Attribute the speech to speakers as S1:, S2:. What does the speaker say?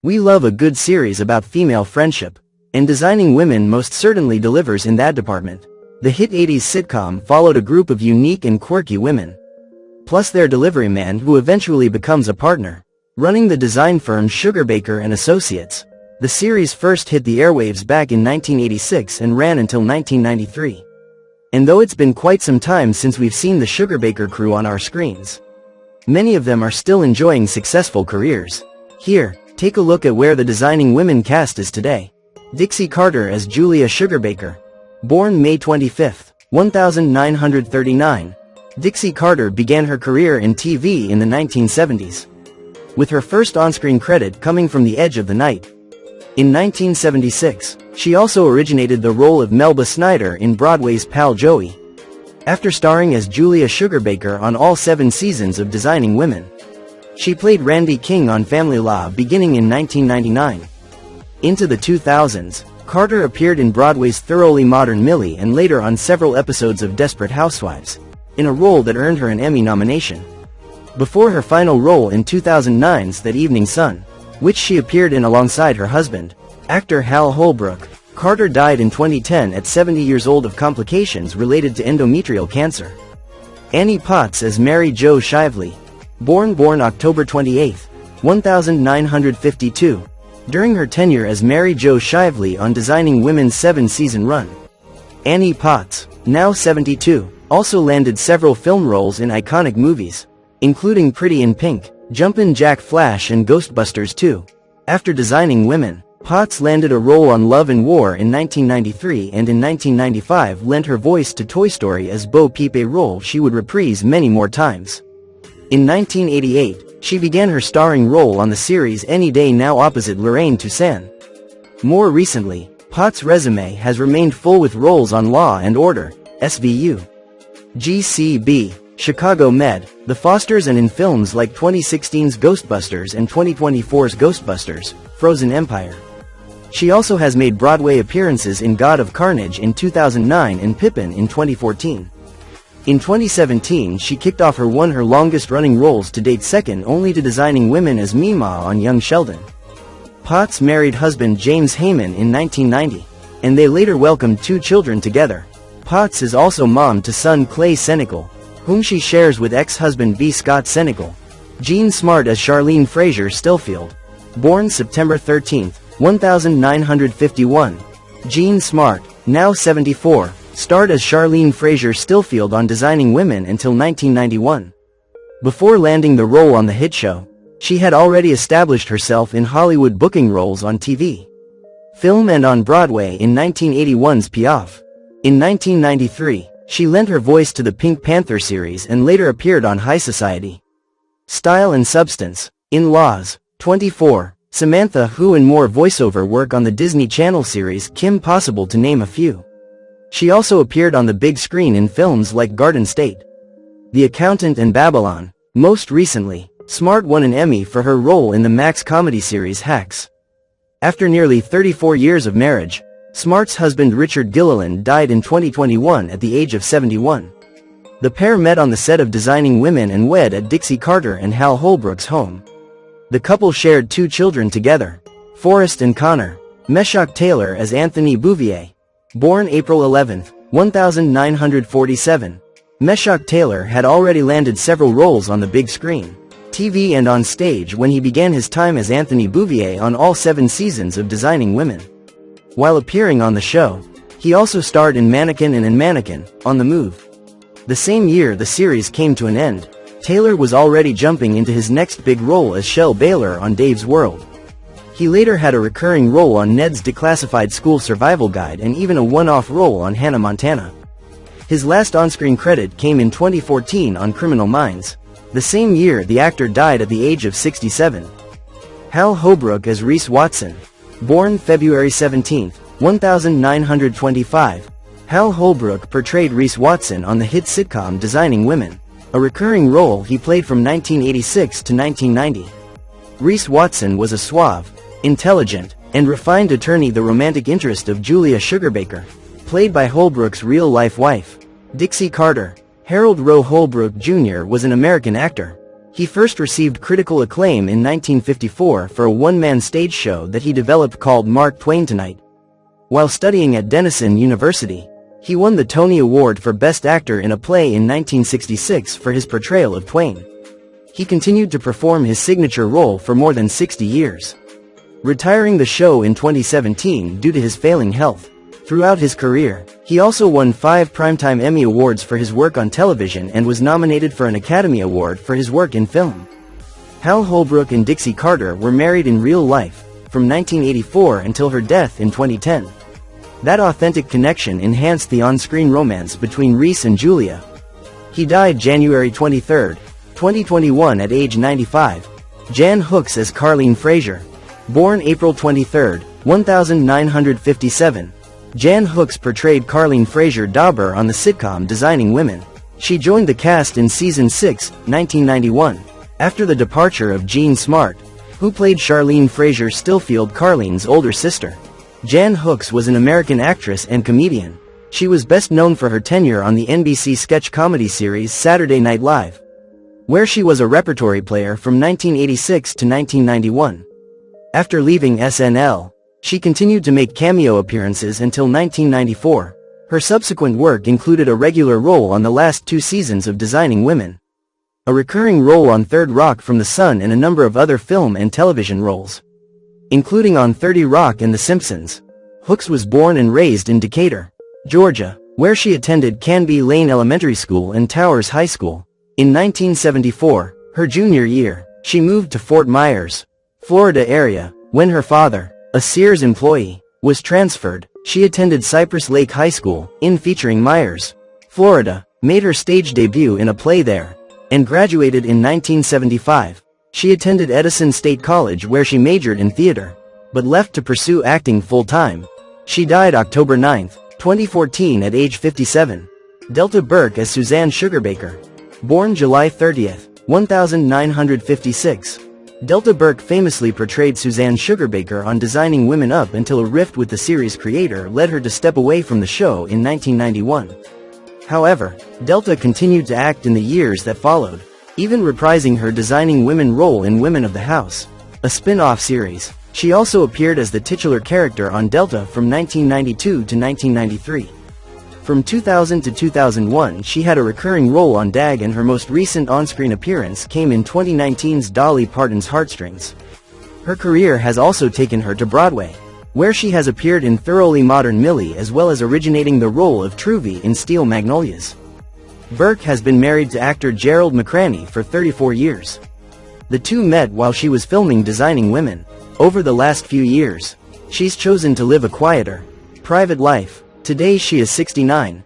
S1: We love a good series about female friendship, and Designing Women most certainly delivers in that department. The hit 80s sitcom followed a group of unique and quirky women, plus their delivery man who eventually becomes a partner, running the design firm Sugarbaker and Associates. The series first hit the airwaves back in 1986 and ran until 1993. And though it's been quite some time since we've seen the Sugarbaker crew on our screens, many of them are still enjoying successful careers. Here, take a look at where the Designing Women cast is today. Dixie Carter as Julia Sugarbaker. Born May 25, 1939, Dixie Carter began her career in TV in the 1970s, with her first on-screen credit coming from The Edge of the Night. In 1976, she also originated the role of Melba Snyder in Broadway's Pal Joey, after starring as Julia Sugarbaker on all 7 seasons of Designing Women. She played Randy King on Family Law beginning in 1999. Into the 2000s, Carter appeared in Broadway's Thoroughly Modern Millie and later on several episodes of Desperate Housewives, in a role that earned her an Emmy nomination. Before her final role in 2009's That Evening Sun, which she appeared in alongside her husband, actor Hal Holbrook, Carter died in 2010 at 70 years old of complications related to endometrial cancer. Annie Potts as Mary Jo Shively. Born October 28, 1952. During her tenure as Mary Jo Shively on Designing Women's 7-season run, Annie Potts, now 72, also landed several film roles in iconic movies, including Pretty in Pink, Jumpin' Jack Flash and Ghostbusters 2. After Designing Women, Potts landed a role on Love and War in 1993 and in 1995 lent her voice to Toy Story as Bo Peep, a role she would reprise many more times. In 1988, she began her starring role on the series Any Day Now opposite Lorraine Toussaint. More recently, Potts' resume has remained full with roles on Law and Order, SVU, GCB, Chicago Med, The Fosters and in films like 2016's Ghostbusters and 2024's Ghostbusters, Frozen Empire. She also has made Broadway appearances in God of Carnage in 2009 and Pippin in 2014. In 2017 she kicked off her longest-running roles to date, second only to Designing Women as Mima on Young Sheldon. Potts married husband James Heyman in 1990, and they later welcomed 2 children together. Potts is also mom to son Clay Senecal, whom she shares with ex-husband B. Scott Senecal. Jean Smart as Charlene Fraser Stillfield. Born September 13, 1951. Jean Smart, now 74, starred as Charlene Fraser Stillfield on Designing Women until 1991. Before landing the role on the hit show, she had already established herself in Hollywood booking roles on TV, film and on Broadway in 1981's Piaf. In 1993, she lent her voice to the Pink Panther series and later appeared on High Society, Style and Substance, In Laws, 24, Samantha Who and more voiceover work on the Disney Channel series Kim Possible to name a few. She also appeared on the big screen in films like Garden State, The Accountant and Babylon. Most recently, Smart won an Emmy for her role in the Max comedy series Hacks. After nearly 34 years of marriage, Smart's husband Richard Gilliland died in 2021 at the age of 71. The pair met on the set of Designing Women and wed at Dixie Carter and Hal Holbrook's home. The couple shared 2 children together, Forrest and Connor. Meshack Taylor as Anthony Bouvier. Born April 11, 1947. Meshack Taylor had already landed several roles on the big screen, TV and on stage when he began his time as Anthony Bouvier on all 7 seasons of Designing Women. While appearing on the show, he also starred in Mannequin and in Mannequin, On the Move. The same year the series came to an end, Taylor was already jumping into his next big role as Shell Baylor on Dave's World. He later had a recurring role on Ned's Declassified School Survival Guide and even a one-off role on Hannah Montana. His last on-screen credit came in 2014 on Criminal Minds. The same year the actor died at the age of 67. Hal Holbrook as Reese Watson. Born February 17, 1925. Hal Holbrook portrayed Reese Watson on the hit sitcom Designing Women, a recurring role he played from 1986 to 1990. Reese Watson was a suave, intelligent, and refined attorney, the romantic interest of Julia Sugarbaker, played by Holbrook's real-life wife, Dixie Carter. Harold Rowe Holbrook Jr. was an American actor, He first received critical acclaim in 1954 for a one-man stage show that he developed called Mark Twain Tonight. While studying at Denison University, he won the Tony Award for Best Actor in a Play in 1966 for his portrayal of Twain. He continued to perform his signature role for more than 60 years, retiring the show in 2017 due to his failing health. Throughout his career, he also won 5 Primetime Emmy Awards for his work on television and was nominated for an Academy Award for his work in film. Hal Holbrook and Dixie Carter were married in real life, from 1984 until her death in 2010. That authentic connection enhanced the on-screen romance between Reese and Julia. He died January 23, 2021 at age 95. Jan Hooks as Carleen Fraser. Born April 23, 1957. Jan Hooks portrayed Carleen Fraser Dauber on the sitcom Designing Women. She joined the cast in Season 6, 1991, after the departure of Jean Smart, who played Charlene Fraser Stillfield, Carleen's older sister. Jan Hooks was an American actress and comedian. She was best known for her tenure on the NBC sketch comedy series Saturday Night Live, where she was a repertory player from 1986 to 1991. After leaving SNL, she continued to make cameo appearances until 1994. Her subsequent work included a regular role on the last 2 seasons of Designing Women, a recurring role on Third Rock from the Sun, and a number of other film and television roles, including on 30 Rock and The Simpsons. Hooks was born and raised in Decatur, Georgia, where she attended Canby Lane Elementary School and Towers High School. In 1974, her junior year, she moved to Fort Myers, Florida area. When her father, a Sears employee, was transferred, she attended Cypress Lake High School, featuring Myers, Florida, made her stage debut in a play there, and graduated in 1975. She attended Edison State College where she majored in theater, but left to pursue acting full-time. She died October 9, 2014 at age 57. Delta Burke as Suzanne Sugarbaker. Born July 30, 1956. Delta Burke famously portrayed Suzanne Sugarbaker on Designing Women up until a rift with the series creator led her to step away from the show in 1991. However, Delta continued to act in the years that followed, even reprising her Designing Women role in Women of the House, a spin-off series. She also appeared as the titular character on Delta from 1992 to 1993. From 2000 to 2001 she had a recurring role on DAG, and her most recent on-screen appearance came in 2019's Dolly Parton's Heartstrings. Her career has also taken her to Broadway, where she has appeared in Thoroughly Modern Millie as well as originating the role of Truvy in Steel Magnolias. Burke has been married to actor Gerald McCraney for 34 years. The two met while she was filming Designing Women. Over the last few years, she's chosen to live a quieter, private life. Today she is 69.